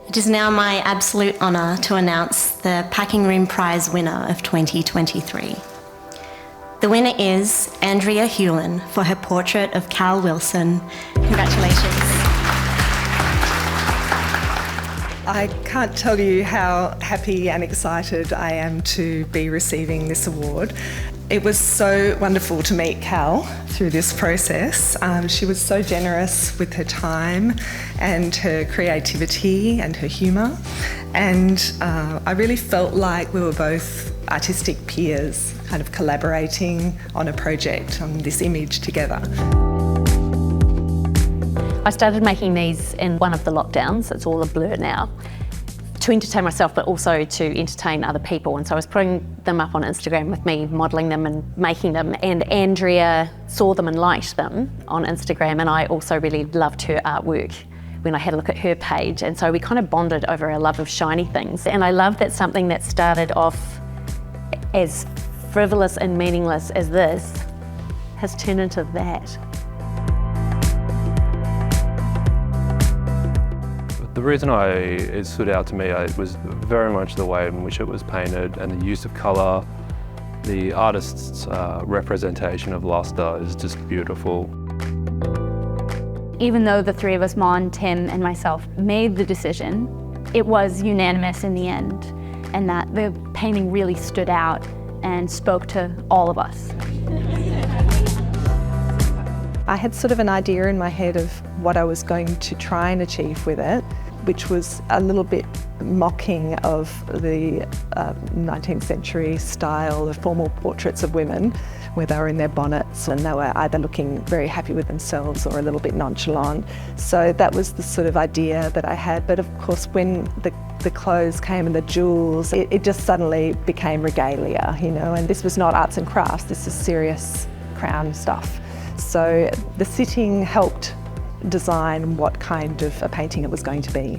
It is now my absolute honour to announce the Packing Room Prize winner of 2023. The winner is Andrea Huelin for her portrait of Cal Wilson. Congratulations. I can't tell you how happy and excited I am to be receiving this award. It was so wonderful to meet Cal through this process. She was so generous with her time and her creativity and her humour. And I really felt like we were both artistic peers, kind of collaborating on a project, on this image together. I started making these in one of the lockdowns, it's all a blur now, to entertain myself but also to entertain other people. And so I was putting them up on Instagram with me, modelling them and making them, and Andrea saw them and liked them on Instagram, and I also really loved her artwork when I had a look at her page, and so we kind of bonded over our love of shiny things. And I love that something that started off as frivolous and meaningless as this has turned into that. The reason it stood out to me was very much the way in which it was painted and the use of colour. The artist's representation of luster is just beautiful. Even though the three of us, Mon, Tim and myself, made the decision, it was unanimous in the end, and that the painting really stood out and spoke to all of us. I had sort of an idea in my head of what I was going to try and achieve with it, which was a little bit mocking of the 19th century style of formal portraits of women, where they were in their bonnets and they were either looking very happy with themselves or a little bit nonchalant. So that was the sort of idea that I had. But of course, when the clothes came and the jewels, it just suddenly became regalia, you know, and this was not arts and crafts, this is serious Crown stuff. So the sitting helped design what kind of a painting it was going to be.